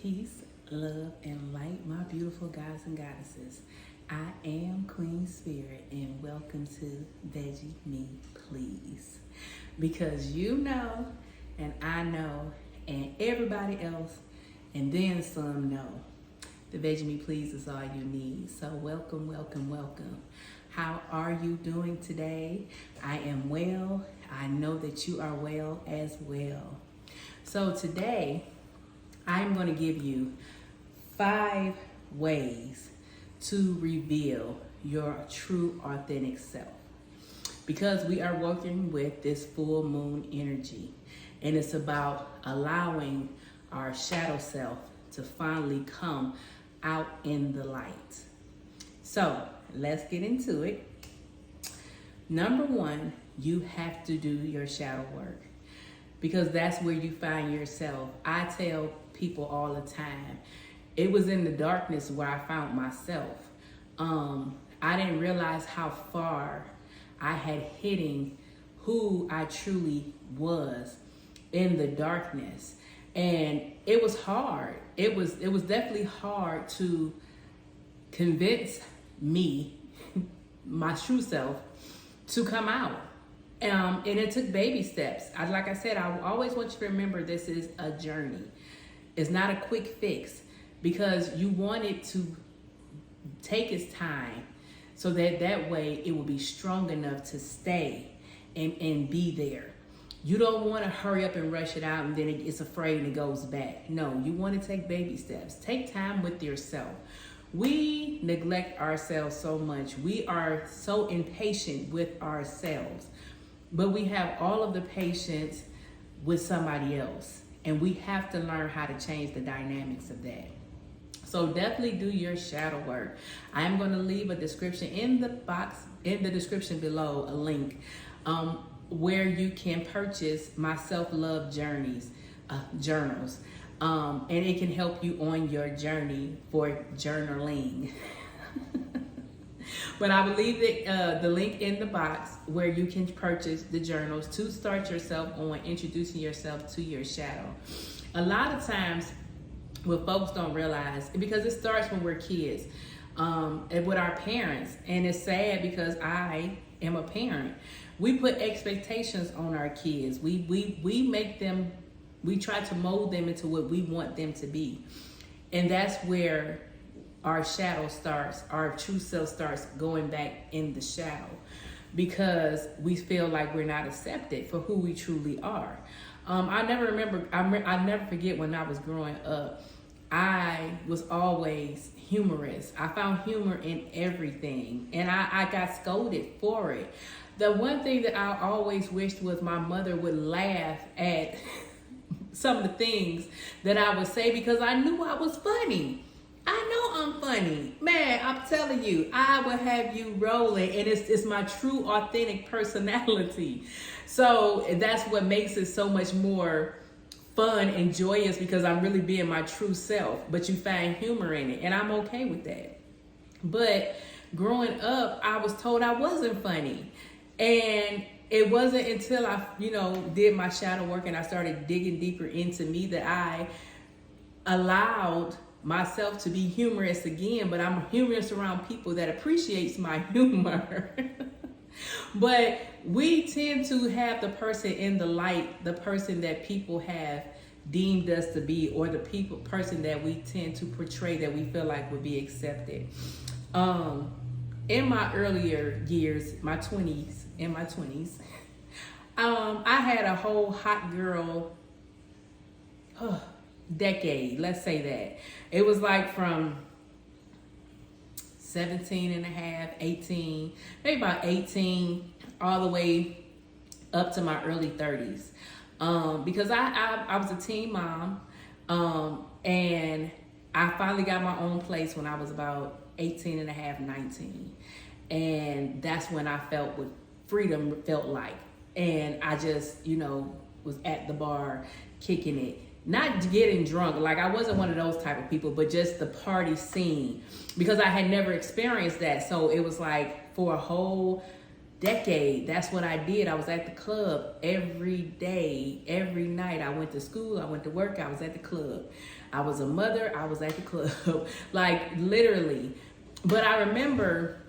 Peace, love, and light, my beautiful gods and goddesses. I am Queen Spirit, and welcome to Veggie Me Please. Because you know, and I know, and everybody else, and then some know, the Veggie Me Please is all you need. So welcome, welcome, welcome. How are you doing today? I am well. I know that you are well as well. So today, I'm going to give you 5 ways to reveal your true authentic self. Because we are working with this full moon energy, and it's about allowing our shadow self to finally come out in the light. So let's get into it. Number 1, you have to do your shadow work, because that's where you find yourself. I tell people all the time, it was in the darkness where I found myself. I didn't realize how far I had hidden who I truly was in the darkness. And it was hard. It was definitely hard to convince me, my true self, to come out. And it took baby steps. Like I said, I always want you to remember this is a journey. It's not a quick fix, because you want it to take its time so that way it will be strong enough to stay and be there. You don't want to hurry up and rush it out and then it's afraid and it goes back. No, you want to take baby steps. Take time with yourself. We neglect ourselves so much. We are so impatient with ourselves. But we have all of the patience with somebody else. And we have to learn how to change the dynamics of that. So definitely do your shadow work. I'm going to leave a description in the box, in the description below, a link where you can purchase my self-love journals. And it can help you on your journey for journaling. But I will leave the link in the box where you can purchase the journals to start yourself on introducing yourself to your shadow. A lot of times, what folks don't realize, because it starts when we're kids, and with our parents, and it's sad because I am a parent. We put expectations on our kids. We make them, we try to mold them into what we want them to be, and that's where our shadow starts, our true self starts going back in the shadow, because we feel like we're not accepted for who we truly are. I never forget when I was growing up, I was always humorous. I found humor in everything, and I got scolded for it. The one thing that I always wished was my mother would laugh at some of the things that I would say, because I knew I was funny. I know I'm funny. Man, I'm telling you, I will have you rolling, and it's my true authentic personality. So that's what makes it so much more fun and joyous, because I'm really being my true self, but you find humor in it, and I'm okay with that. But growing up, I was told I wasn't funny, and it wasn't until I, did my shadow work and I started digging deeper into me that I allowed myself to be humorous again. But I'm humorous around people that appreciates my humor. But we tend to have the person in the light, the person that people have deemed us to be, or the person that we tend to portray that we feel like would be accepted. In my earlier years, in my 20s, I had a whole hot girl decade, let's say that. It was like from 17 and a half, 18, maybe about 18, all the way up to my early 30s. Because I was a teen mom, and I finally got my own place when I was about 18 and a half, 19. And that's when I felt what freedom felt like. And I just, was at the bar kicking it. Not getting drunk, like I wasn't one of those type of people, but just the party scene, because I had never experienced that. So it was like for a whole decade, that's what I did. I was at the club every day, every night. I went to school, I went to work, I was at the club. I was a mother, I was at the club. Like literally. But I remember,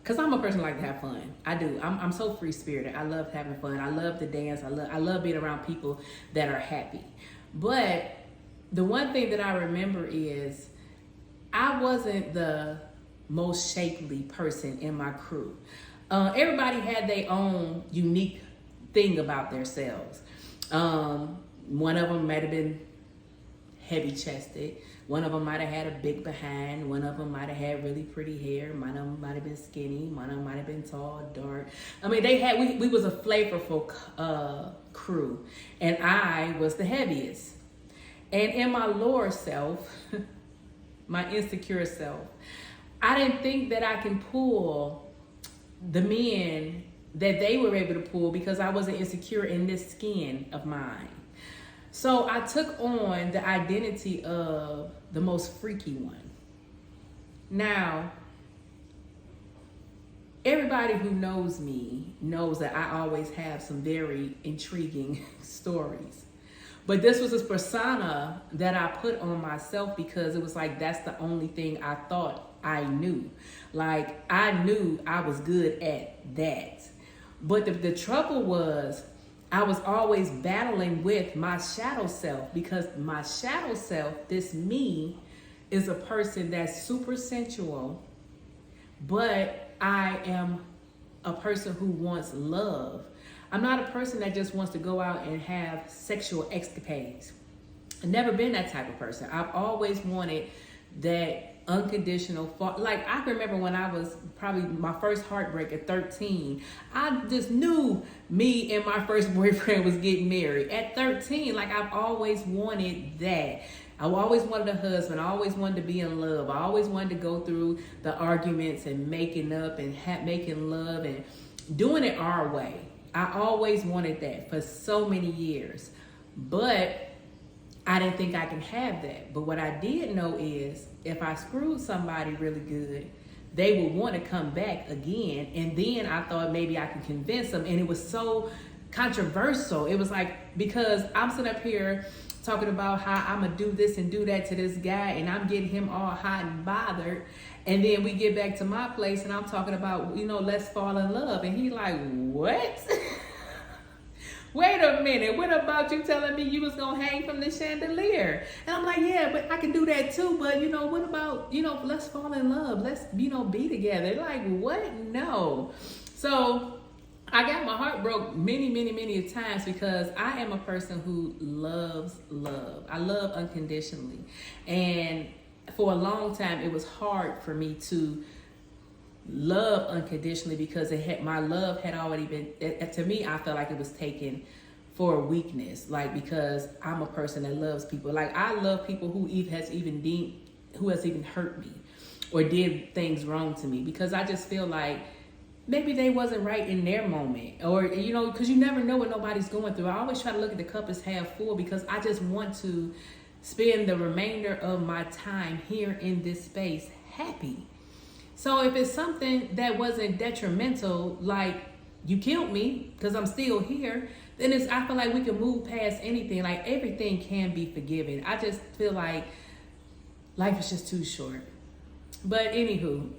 because I'm a person who like to have fun. I do. I'm so free spirited. I love having fun. I love to dance. I love being around people that are happy. But the one thing that I remember is I wasn't the most shapely person in my crew. Everybody had their own unique thing about themselves. One of them might have been heavy chested. One of them might have had a big behind. One of them might have had really pretty hair. One of them might have been skinny. One of them might have been tall, dark. I mean, we was a flavorful crew, and I was the heaviest. And in my lower self, my insecure self, I didn't think that I can pull the men that they were able to pull because I wasn't insecure in this skin of mine. So I took on the identity of the most freaky one. Now, everybody who knows me knows that I always have some very intriguing stories. But this was this persona that I put on myself because it was like, that's the only thing I thought I knew. Like, I knew I was good at that. But the trouble was, I was always battling with my shadow self, because my shadow self, this me, is a person that's super sensual, but I am a person who wants love. I'm not a person that just wants to go out and have sexual escapades. I've never been that type of person. I've always wanted that unconditional, like I can remember when I was probably my first heartbreak at 13, I just knew me and my first boyfriend was getting married at 13. Like I've always wanted that. I always wanted a husband. I always wanted to be in love. I always wanted to go through the arguments and making up and making love and doing it our way. I always wanted that for so many years, but I didn't think I can have that. But what I did know is if I screwed somebody really good, they would want to come back again. And then I thought maybe I could convince them. And it was so controversial. It was like, because I'm sitting up here talking about how I'm going to do this and do that to this guy, and I'm getting him all hot and bothered. And then we get back to my place and I'm talking about, let's fall in love. And he like, what? Wait a minute, what about you telling me you was gonna hang from the chandelier? And I'm like, yeah, but I can do that too. But what about, let's fall in love. Let's, be together. Like, what? No. So I got my heart broke many, many, many times because I am a person who loves love. I love unconditionally. And for a long time, it was hard for me to love unconditionally because my love had already been, to me, I felt like it was taken for a weakness, like, because I'm a person that loves people. Like, I love people who has even hurt me or did things wrong to me, because I just feel like maybe they wasn't right in their moment, or, because you never know what nobody's going through. I always try to look at the cup as half full because I just want to spend the remainder of my time here in this space happy. So if it's something that wasn't detrimental, like you killed me because I'm still here, then I feel like we can move past anything. Like everything can be forgiven. I just feel like life is just too short. But anywho,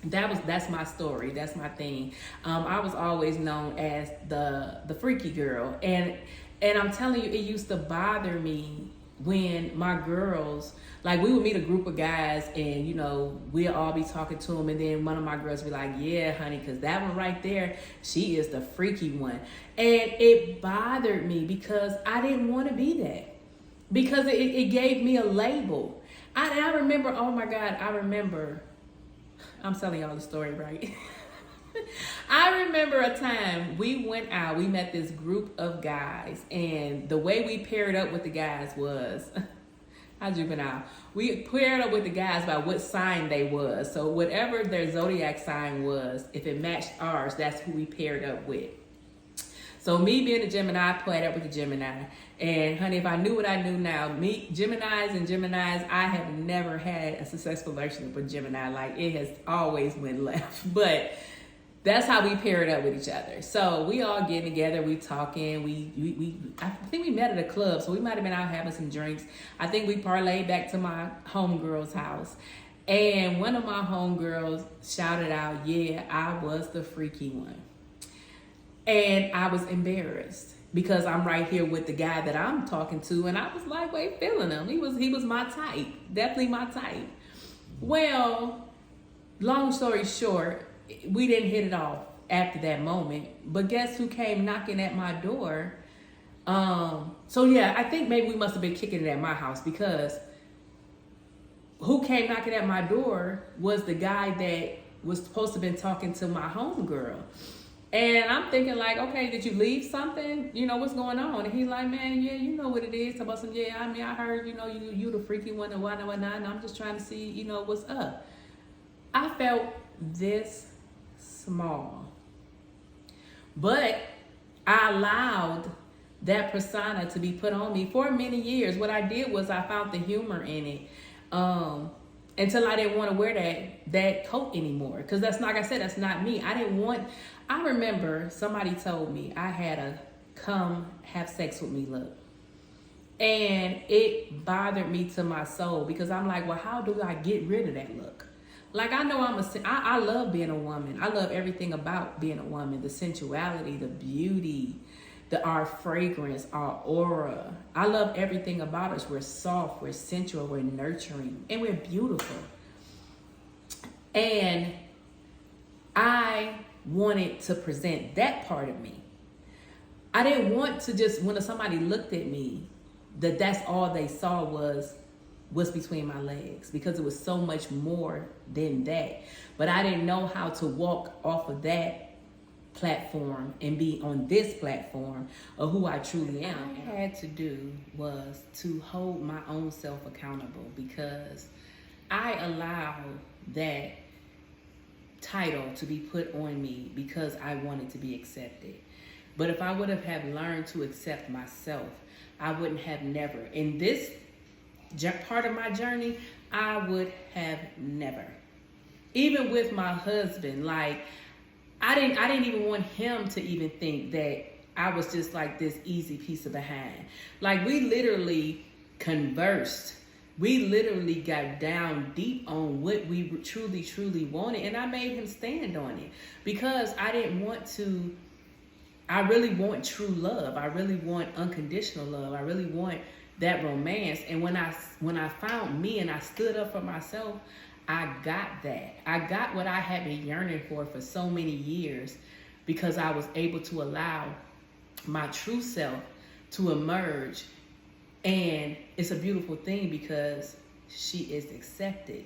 that's my story. That's my thing. I was always known as the freaky girl, and I'm telling you, it used to bother me when my girls, like, we would meet a group of guys and, we'll all be talking to them. And then one of my girls would be like, yeah, honey, because that one right there, she is the freaky one. And it bothered me because I didn't want to be that, because it gave me a label. I remember, oh my God, I'm telling y'all the story, right? I remember a time we went out, we met this group of guys, and the way we paired up with the guys was, how juvenile, we paired up with the guys by what sign they was. So whatever their zodiac sign was, if it matched ours, that's who we paired up with. So me being a Gemini, I paired up with a Gemini. And honey, if I knew what I knew now, Geminis, I have never had a successful relationship with Gemini. Like, it has always went left. But that's how we paired up with each other. So we all getting together, we talking, I think we met at a club, so we might have been out having some drinks. I think we parlayed back to my homegirl's house. And one of my homegirls shouted out, yeah, I was the freaky one. And I was embarrassed because I'm right here with the guy that I'm talking to, and I was like, wait, feeling him. He was my type, definitely my type. Well, long story short, we didn't hit it off after that moment. But guess who came knocking at my door? So yeah, I think maybe we must have been kicking it at my house, because who came knocking at my door was the guy that was supposed to have been talking to my homegirl. And I'm thinking like, okay, did you leave something? You know, what's going on? And he's like, man, yeah, you know what it is. About some, yeah, I mean, I heard, you know, you the freaky one and whatnot, and I'm just trying to see, you know, what's up. I felt this small. But I allowed that persona to be put on me for many years. What I did was I found the humor in it. Until I didn't want to wear that coat anymore. Because that's, like I said, that's not me. I remember somebody told me I had a come have sex with me look. And it bothered me to my soul, because I'm like, well, how do I get rid of that look? Like, I know I love being a woman. I love everything about being a woman. The sensuality, the beauty, our fragrance, our aura. I love everything about us. We're soft, we're sensual, we're nurturing, and we're beautiful. And I wanted to present that part of me. I didn't want to just, when somebody looked at me, that's all they saw was between my legs, because it was so much more than that. But I didn't know how to walk off of that platform and be on this platform of who I truly am. What I had to do was to hold my own self accountable, because I allowed that title to be put on me because I wanted to be accepted. But if I would have learned to accept myself, I wouldn't have never. In this part of my journey, I would have never. Even with my husband, like, I didn't even want him to even think that I was just like this easy piece of behind. Like, we literally conversed. We literally got down deep on what we truly, truly wanted. And I made him stand on it, because I really want true love. I really want unconditional love. I really want that romance. And when I found me and I stood up for myself, I got that. I got what I had been yearning for so many years, because I was able to allow my true self to emerge. And it's a beautiful thing, because she is accepted.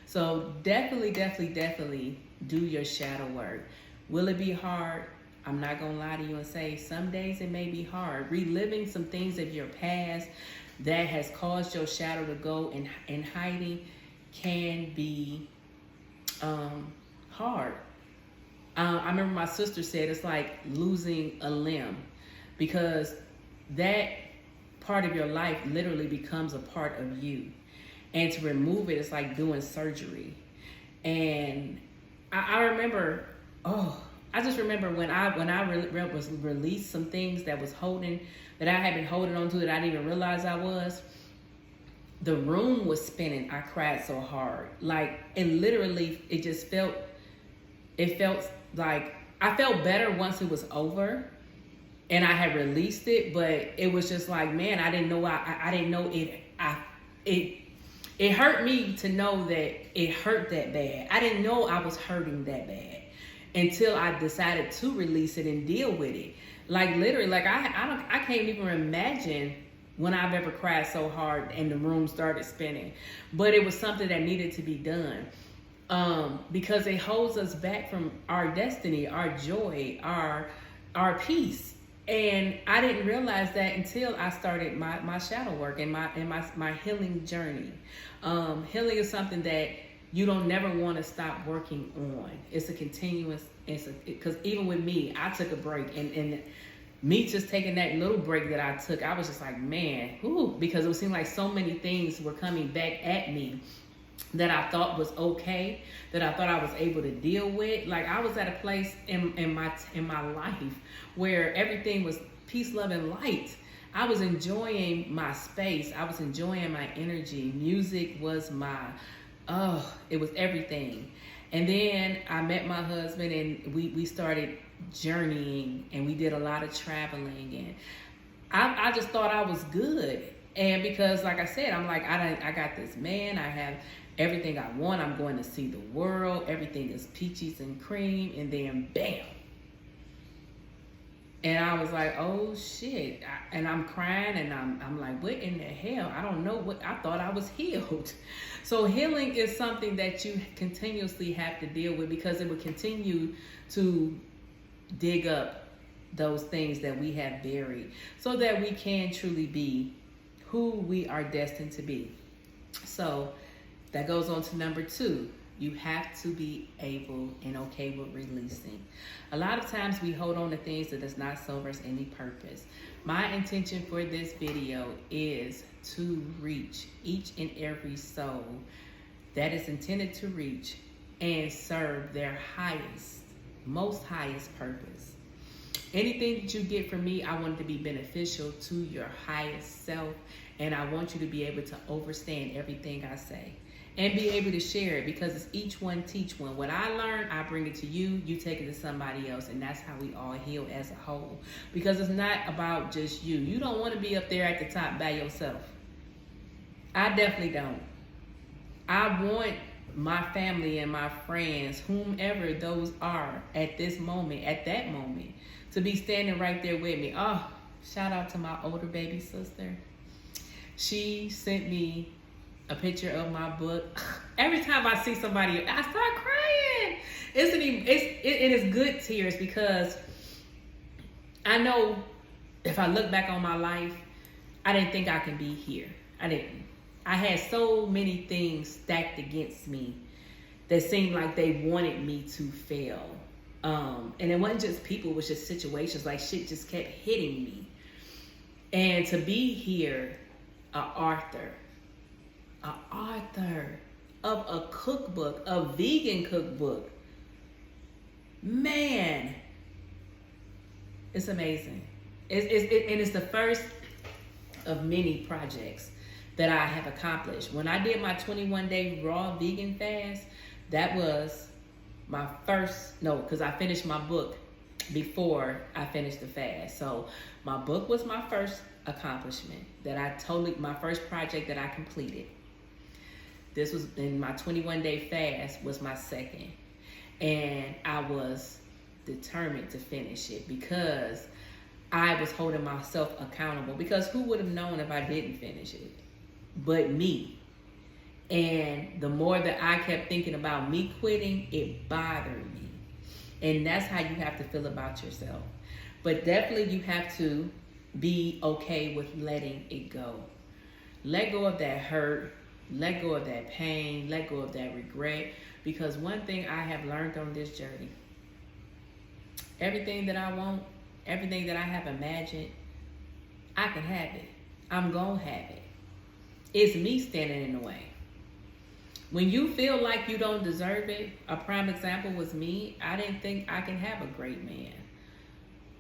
So definitely do your shadow work. Will it be hard? I'm not going to lie to you and say some days it may be hard. Reliving some things of your past that has caused your shadow to go in hiding can be hard. I remember my sister said it's like losing a limb, because that part of your life literally becomes a part of you. And to remove it, it's like doing surgery. And I remember, I just remember when I was released some things that I had been holding on to that I didn't even realize I was. The room was spinning. I cried so hard. Like, it felt like I felt better once it was over and I had released it, but it was just like, man, I didn't know it hurt me to know that it hurt that bad. I didn't know I was hurting that bad until I decided to release it and deal with it. Like, literally, like I can't even imagine when I've ever cried so hard and the room started spinning. But it was something that needed to be done, because it holds us back from our destiny, our joy, our peace. And I didn't realize that until I started my shadow work and my healing journey. Healing is something that you don't never want to stop working on. It's a continuous, because even with me, I took a break, and me just taking that little break that I took, I was just like, man, because it seemed like so many things were coming back at me that I thought was okay, that I thought I was able to deal with. Like, I was at a place in my life where everything was peace, love, and light. I was enjoying my space. I was enjoying my energy. Music was it was everything. And then I met my husband, and we started journeying, and we did a lot of traveling, and I just thought I was good. And because, like I said, I'm like, I got this man, I have everything I want, I'm going to see the world, everything is peaches and cream, and then bam. And I was like, oh shit. And I'm crying, and I'm like, what in the hell? I don't know what, I thought I was healed. So healing is something that you continuously have to deal with, because it will continue to dig up those things that we have buried, so that we can truly be who we are destined to be. So that goes on to number 2. You have to be able and okay with releasing. A lot of times we hold on to things that does not serve us any purpose. My intention for this video is to reach each and every soul that is intended to reach and serve their highest, most highest purpose. Anything that you get from me, I want it to be beneficial to your highest self, and I want you to be able to understand everything I say and be able to share it, because it's each one teach one. What I learn, I bring it to you, you take it to somebody else, and that's how we all heal as a whole, because it's not about just you. You don't want to be up there at the top by yourself. I definitely don't. I want my family and my friends, whomever those are at this moment, at that moment, to be standing right there with me. Oh, shout out to my older baby sister. She sent me a picture of my book. Every time I see somebody, I start crying. It is good tears, because I know if I look back on my life, I didn't think I can be here. I didn't. I had so many things stacked against me that seemed like they wanted me to fail. And it wasn't just people, it was just situations. Like, shit just kept hitting me. And to be here, an author of a cookbook, a vegan cookbook, man, it's amazing. It's the first of many projects that I have accomplished. When I did my 21-day raw vegan fast, that was my first, no, because I finished my book before I finished the fast. So my book was my first accomplishment my first project that I completed. This was in my 21-day fast was my second. And I was determined to finish it, because I was holding myself accountable, because who would have known if I didn't finish it but me? And the more that I kept thinking about me quitting, it bothered me. And that's how you have to feel about yourself. But definitely you have to be okay with letting it go. Let go of that hurt. Let go of that pain. Let go of that regret. Because one thing I have learned on this journey, everything that I want, everything that I have imagined, I can have it. I'm going to have it. It's me standing in the way. When you feel like you don't deserve it, a prime example was me. I didn't think I can have a great man.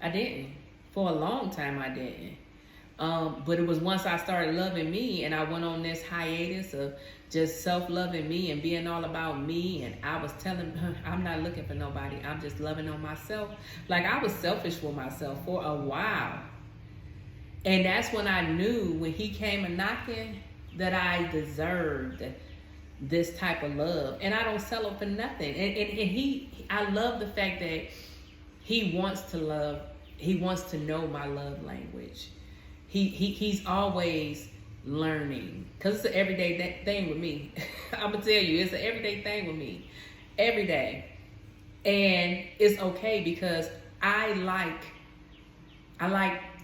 I didn't. For a long time, I didn't. But it was once I started loving me, and I went on this hiatus of just self-loving me and being all about me, and I was telling her, I'm not looking for nobody. I'm just loving on myself. Like, I was selfish for myself for a while. And that's when I knew, when he came a knocking, that I deserved this type of love. And I don't settle for nothing. And I love the fact that he wants to love. He wants to know my love language. He's always learning, because it's an everyday thing with me. I'm gonna tell you, it's an everyday thing with me, every day. And it's okay, because I like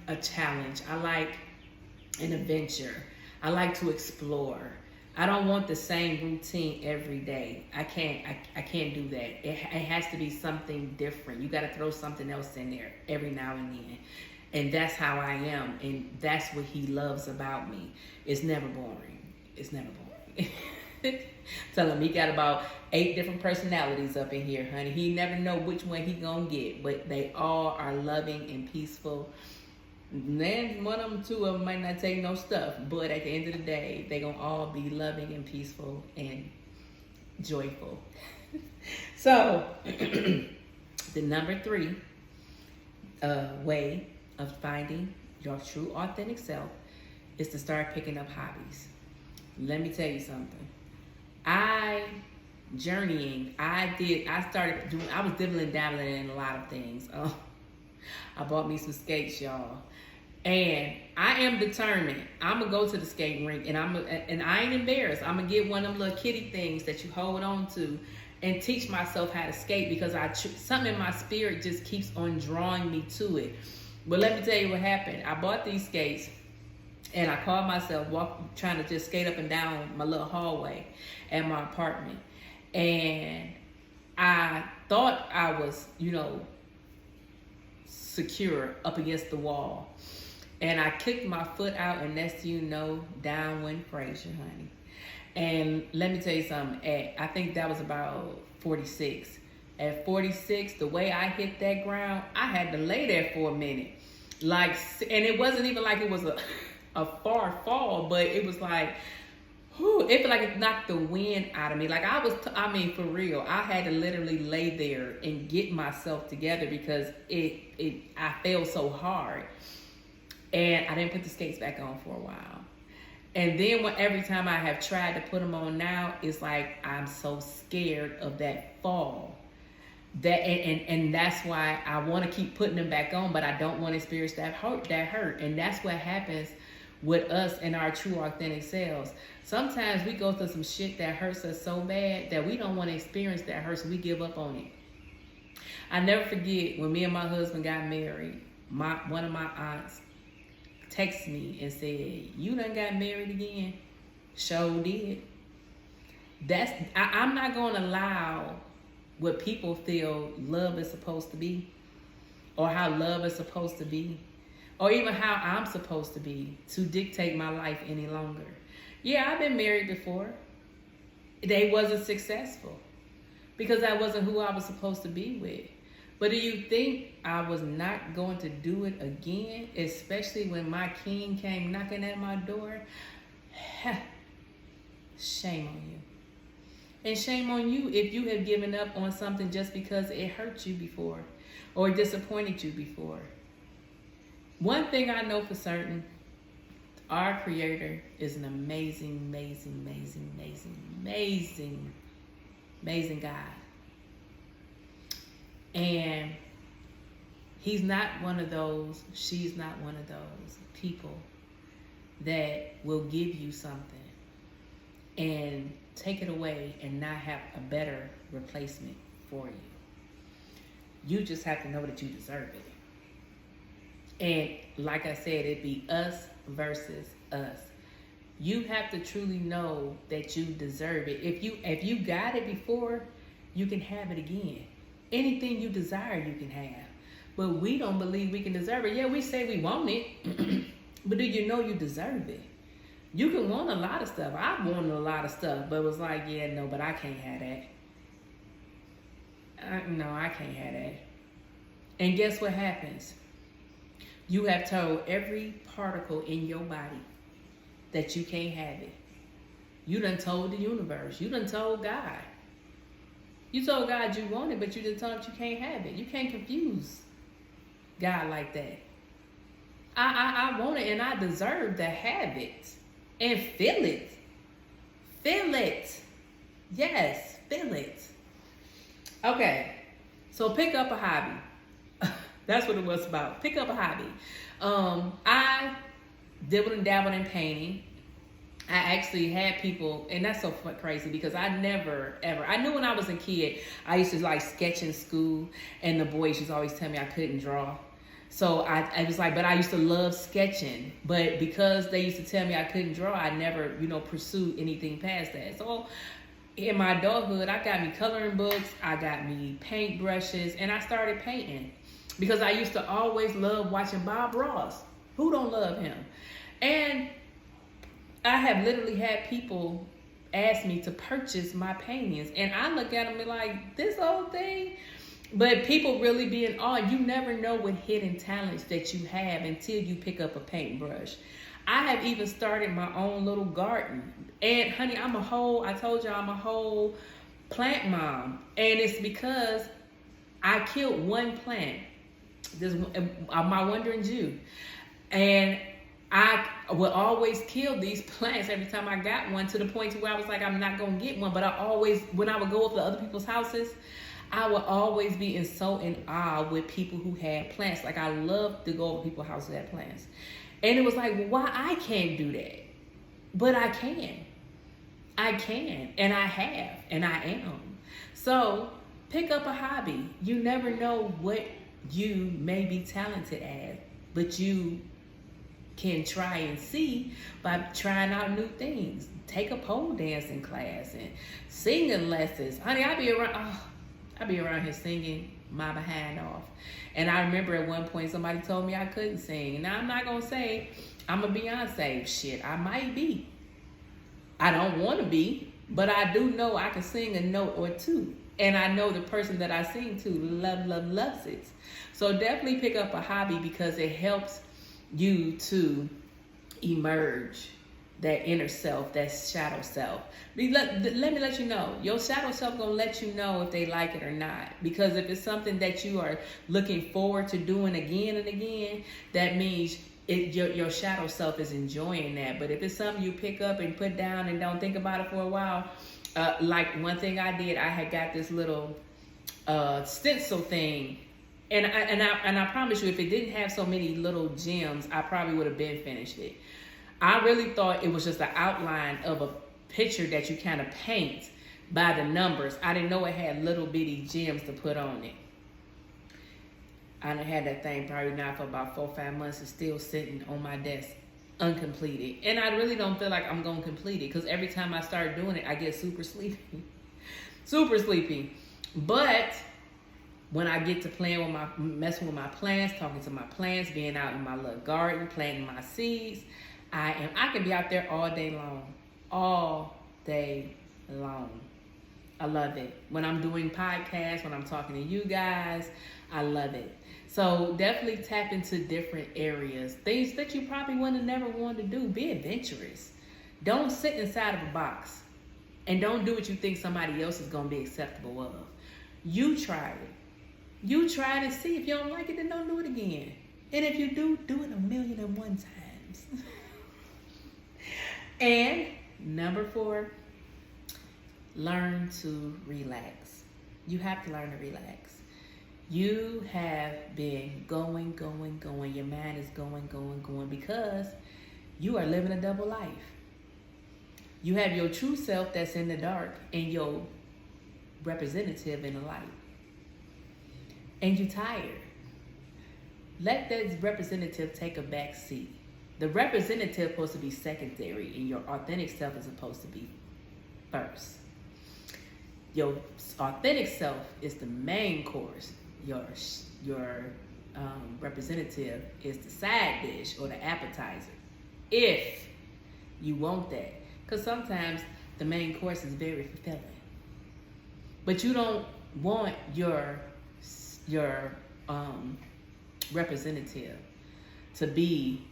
a challenge. I like an adventure. I like to explore. I don't want the same routine every day. I can't do that. It has to be something different. You got to throw something else in there every now and then. And that's how I am. And that's what he loves about me. It's never boring. It's never boring. Tell him he got about 8 different personalities up in here, honey. He never know which one he gonna get, but they all are loving and peaceful. Then one of them, 2 of them might not take no stuff, but at the end of the day, they gonna all be loving and peaceful and joyful. So, the number 3 way of finding your true authentic self is to start picking up hobbies. Let me tell you something. I was dibbling dabbling in a lot of things. I bought me some skates, y'all. And I am determined. I'm gonna go to the skating rink, and I ain't embarrassed. I'm gonna get one of them little kitty things that you hold on to, and teach myself how to skate, because something in my spirit just keeps on drawing me to it. But let me tell you what happened. I bought these skates, and I caught myself trying to just skate up and down my little hallway at my apartment, and I thought I was, secure up against the wall. And I kicked my foot out, and next down went Frazier, honey. And let me tell you something. I think that was about 46. At 46, the way I hit that ground, I had to lay there for a minute. And it wasn't even like it was a far fall, but it was like, whew, it felt like it knocked the wind out of me. Like for real, I had to literally lay there and get myself together, because I fell so hard. And I didn't put the skates back on for a while. And then every time I have tried to put them on now, it's like I'm so scared of that fall. And that's why I want to keep putting them back on, but I don't want to experience that hurt. And that's what happens with us and our true authentic selves. Sometimes we go through some shit that hurts us so bad that we don't want to experience that hurt, so we give up on it. I never forget when me and my husband got married, one of my aunts texted me and said, "You done got married again?" Sure did. I'm not going to allow what people feel love is supposed to be, or how love is supposed to be, or even how I'm supposed to be, to dictate my life any longer. Yeah, I've been married before. They wasn't successful because that wasn't who I was supposed to be with. But do you think I was not going to do it again, especially when my king came knocking at my door? Shame on you. And shame on you if you have given up on something just because it hurt you before or disappointed you before. One thing I know for certain, our Creator is an amazing, amazing, amazing, amazing, amazing, amazing God. And He's not one of those, she's not one of those people that will give you something and take it away and not have a better replacement for you. You just have to know that you deserve it. And like I said, it'd be us versus us. You have to truly know that you deserve it. If you got it before, you can have it again. Anything you desire, you can have. But we don't believe we can deserve it. Yeah, we say we want it, but do you know you deserve it? You can want a lot of stuff. I wanted a lot of stuff, but it was like, yeah, no, but I can't have that. No, I can't have that. And guess what happens? You have told every particle in your body that you can't have it. You done told the universe. You done told God. You told God you want it, but you done told him you can't have it. You can't confuse God like that. I want it and I deserve to have it. And feel it. Feel it. Yes, feel it. Okay, so pick up a hobby. That's what it was about. Pick up a hobby. I dabbled and dabbled in painting. I actually had people, and that's so crazy because I never, ever, I knew when I was a kid, I used to like sketch in school, and the boys used to always tell me I couldn't draw. So I was like, but I used to love sketching. But because they used to tell me I couldn't draw, I never, pursued anything past that. So in my adulthood, I got me coloring books, I got me paint brushes, and I started painting. Because I used to always love watching Bob Ross. Who don't love him? And I have literally had people asked me to purchase my paintings. And I look at them and like, this old thing? But people really be in awe. You never know what hidden talents that you have until you pick up a paintbrush. I have even started my own little garden. And honey, I told y'all I'm a whole plant mom. And it's because I killed one plant, this my wandering Jew. And I would always kill these plants every time I got one, to the point to where I was like, I'm not going to get one. But I always, when I would go up to other people's houses, I would always be in awe with people who had plants. Like, I love to go over to people's houses that had plants. And it was like, well, why I can't do that? But I can. I can. And I have. And I am. So pick up a hobby. You never know what you may be talented at, but you can try and see by trying out new things. Take a pole dancing class and singing lessons. Honey, I be around here singing my behind off. And I remember at one point somebody told me I couldn't sing. Now I'm not gonna say I'm a Beyonce. Shit, I might be. I don't want to be, but I do know I can sing a note or two. And I know the person that I sing to loves it. So definitely pick up a hobby, because it helps you to emerge that inner self, that shadow self. Let me let you know, your shadow self gonna let you know if they like it or not. Because if it's something that you are looking forward to doing again and again, that means your shadow self is enjoying that. But if it's something you pick up and put down and don't think about it for a while, like one thing I did, I had got this little stencil thing. And I promise you, if it didn't have so many little gems, I probably would have been finished it. I really thought it was just an outline of a picture that you kind of paint by the numbers. I didn't know it had little bitty gems to put on it. I done had that thing probably now for about 4 or 5 months. It's still sitting on my desk, uncompleted. And I really don't feel like I'm going to complete it, because every time I start doing it, I get super sleepy. Super sleepy. But when I get to messing with my plants, talking to my plants, being out in my little garden, planting my seeds, I can be out there all day long. All day long. I love it. When I'm doing podcasts, when I'm talking to you guys, I love it. So definitely tap into different areas. Things that you probably would have never wanted to do. Be adventurous. Don't sit inside of a box. And don't do what you think somebody else is going to be acceptable of. You try it. You try to see. If you don't like it, then don't do it again. And if you do, do it 1,000,001 times. And number 4, learn to relax. You have to learn to relax. You have been going. Your mind is going because you are living a double life. You have your true self that's in the dark and your representative in the light. And you're tired. Let that representative take a back seat. The representative is supposed to be secondary, and your authentic self is supposed to be first. Your authentic self is the main course. Your representative is the side dish or the appetizer, if you want that. Because sometimes the main course is very fulfilling. But you don't want your representative to be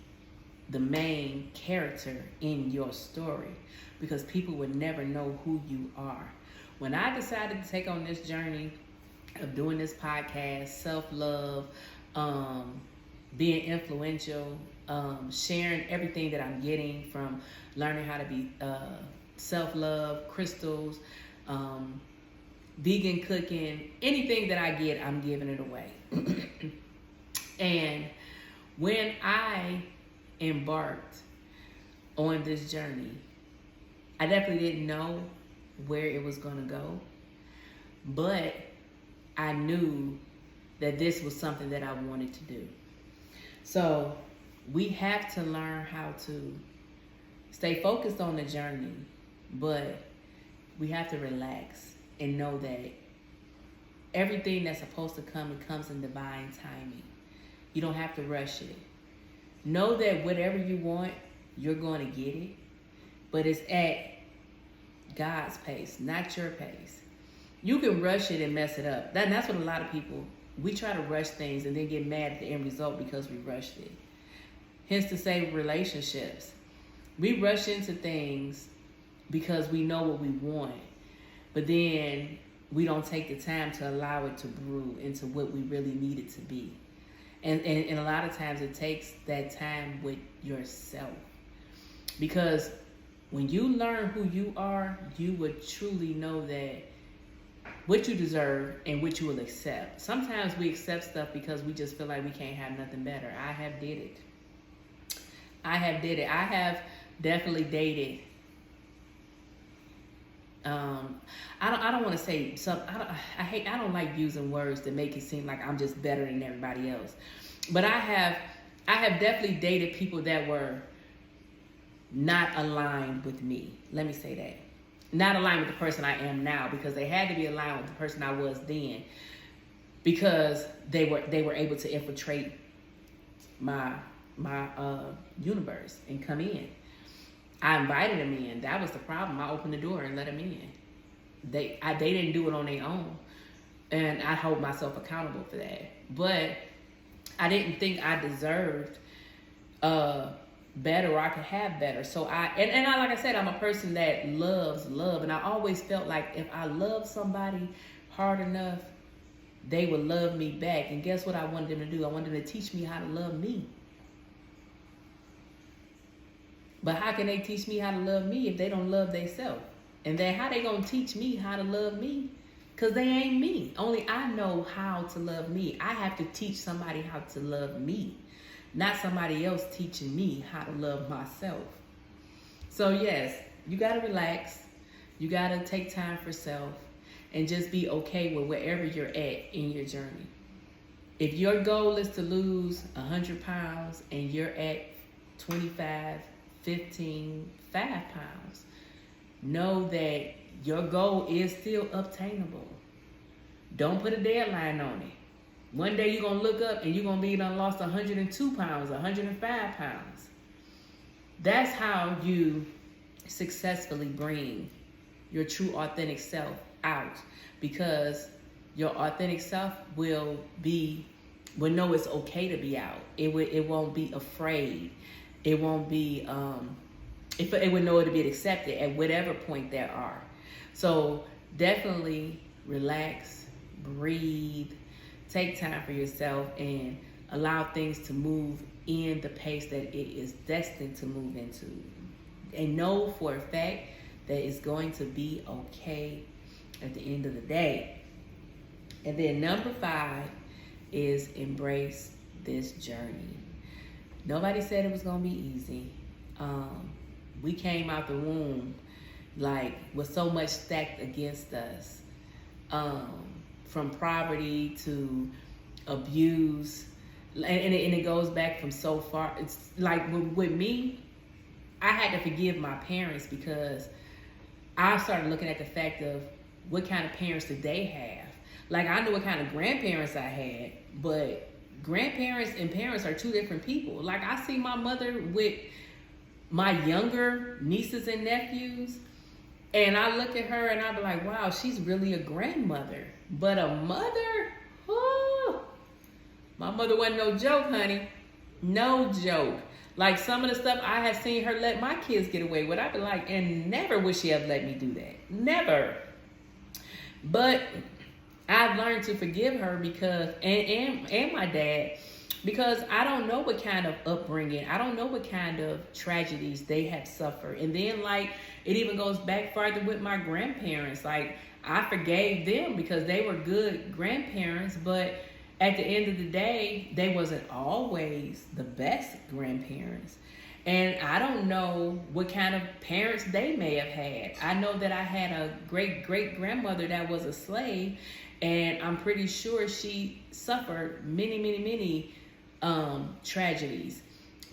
the main character in your story, because people would never know who you are. When I decided to take on this journey of doing this podcast, self-love, being influential, sharing everything that I'm getting from learning how to be self-love, crystals, vegan cooking, anything that I get, I'm giving it away. And when I embarked on this journey, I definitely didn't know where it was going to go, but I knew that this was something that I wanted to do. So we have to learn how to stay focused on the journey, but we have to relax and know that everything that's supposed to come, it comes in divine timing. You don't have to rush it. Know that whatever you want, you're going to get it, but it's at God's pace, not your pace. You can rush it and mess it up. That's what a lot of people, we try to rush things and then get mad at the end result because we rushed it. Hence to say relationships. We rush into things because we know what we want, but then we don't take the time to allow it to brew into what we really need it to be. And a lot of times it takes that time with yourself. Because when you learn who you are, you would truly know that what you deserve and what you will accept. Sometimes we accept stuff because we just feel like we can't have nothing better. I have did it. I have definitely dated. I don't want to say some. I don't like using words that make it seem like I'm just better than everybody else. But I have definitely dated people that were not aligned with me. Let me say that. Not aligned with the person I am now, because they had to be aligned with the person I was then, because they were able to infiltrate my universe and come in. I invited them in. That was the problem. I opened the door and let them in. They didn't do it on their own, and I hold myself accountable for that. But I didn't think I deserved better, or I could have better. So like I said, I'm a person that loves love, and I always felt like if I loved somebody hard enough, they would love me back. And guess what I wanted them to do? I wanted them to teach me how to love me. But how can they teach me how to love me if they don't love themselves? And then how they gonna teach me how to love me? Because they ain't me. Only I know how to love me. I have to teach somebody how to love me, not somebody else teaching me how to love myself. So yes, you gotta relax. You gotta take time for self and just be okay with wherever you're at in your journey. If your goal is to lose 100 pounds and you're at 25, 15, 5 pounds, know that your goal is still obtainable. Don't put a deadline on it. One day you're going to look up and you're going to be done lost 102 pounds, 105 pounds. That's how you successfully bring your true authentic self out, because your authentic self will know it's okay to be out. It won't be afraid. It won't be, it would know it'll be accepted at whatever point there are. So definitely relax, breathe, take time for yourself, and allow things to move in the pace that it is destined to move into. And know for a fact that it's going to be okay at the end of the day. And then number 5 is embrace this journey. Nobody said it was going to be easy. We came out the womb like with so much stacked against us, from poverty to abuse, and it goes back from so far. It's like with me, I had to forgive my parents, because I started looking at the fact of what kind of parents did they have. Like, I knew what kind of grandparents I had, but grandparents and parents are two different people. Like, I see my mother with my younger nieces and nephews, and I look at her and I be like, wow, she's really a grandmother. But a mother, oh, my mother wasn't no joke, honey. No joke. Like, some of the stuff I had seen her let my kids get away with, I'd be like, and never would she have let me do that. Never. But I've learned to forgive her, because, and my dad, because I don't know what kind of upbringing, I don't know what kind of tragedies they have suffered. And then, like, it even goes back farther with my grandparents. Like, I forgave them because they were good grandparents, but at the end of the day, they wasn't always the best grandparents. And I don't know what kind of parents they may have had. I know that I had a great-great-grandmother that was a slave, and I'm pretty sure she suffered many tragedies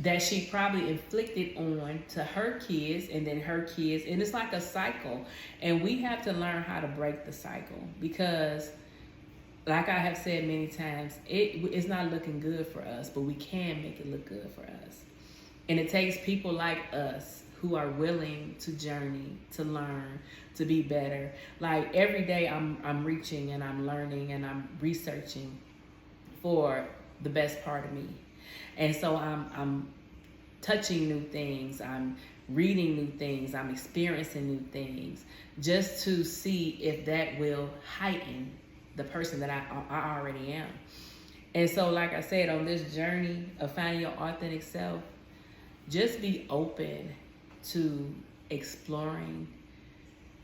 that she probably inflicted on to her kids, and then her kids. And it's like a cycle. And we have to learn how to break the cycle, because like I have said many times, it's not looking good for us, but we can make it look good for us. And it takes people like us who are willing to journey, to learn, to be better. Like every day I'm reaching and I'm learning and I'm researching for the best part of me. And so I'm touching new things, I'm reading new things, I'm experiencing new things, just to see if that will heighten the person that I already am. And so, like I said, on this journey of finding your authentic self, just be open to exploring,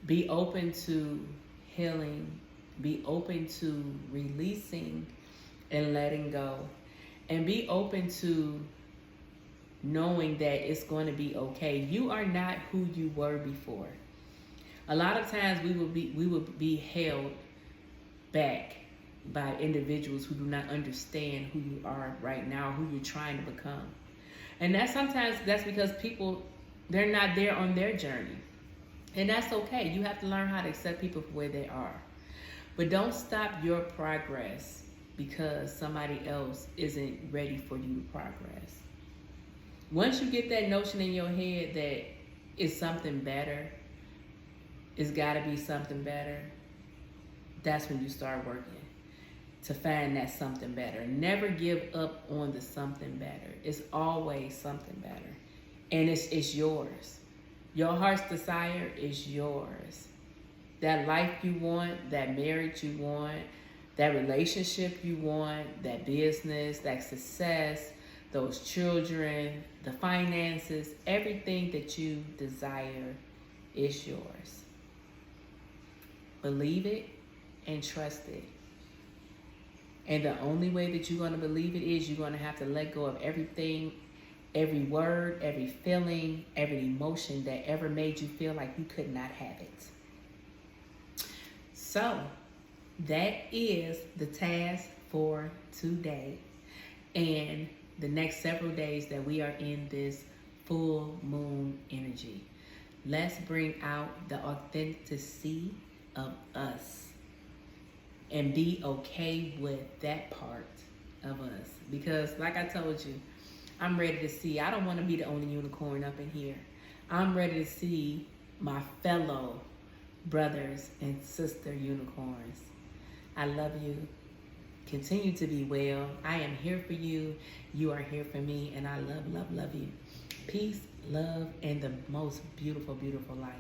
be open to healing, be open to releasing and letting go, and be open to knowing that it's going to be okay. You are not who you were before. A lot of times we will be held back by individuals who do not understand who you are right now, who you're trying to become. And sometimes that's because people, they're not there on their journey. And that's okay. You have to learn how to accept people for where they are. But don't stop your progress because somebody else isn't ready for you to progress. Once you get that notion in your head that it's something better, it's got to be something better, that's when you start working to find that something better. Never give up on the something better. It's always something better. And it's yours. Your heart's desire is yours. That life you want, that marriage you want, that relationship you want, that business, that success, those children, the finances, everything that you desire is yours. Believe it and trust it. And the only way that you're going to believe it is you're going to have to let go of everything, every word, every feeling, every emotion that ever made you feel like you could not have it. So that is the task for today and the next several days that we are in this full moon energy. Let's bring out the authenticity of us and be okay with that part of us. Because like I told you, I'm ready to see. I don't want to be the only unicorn up in here. I'm ready to see my fellow brothers and sister unicorns. I love you. Continue to be well. I am here for you. You are here for me. And I love, love, love you. Peace, love, and the most beautiful, beautiful light.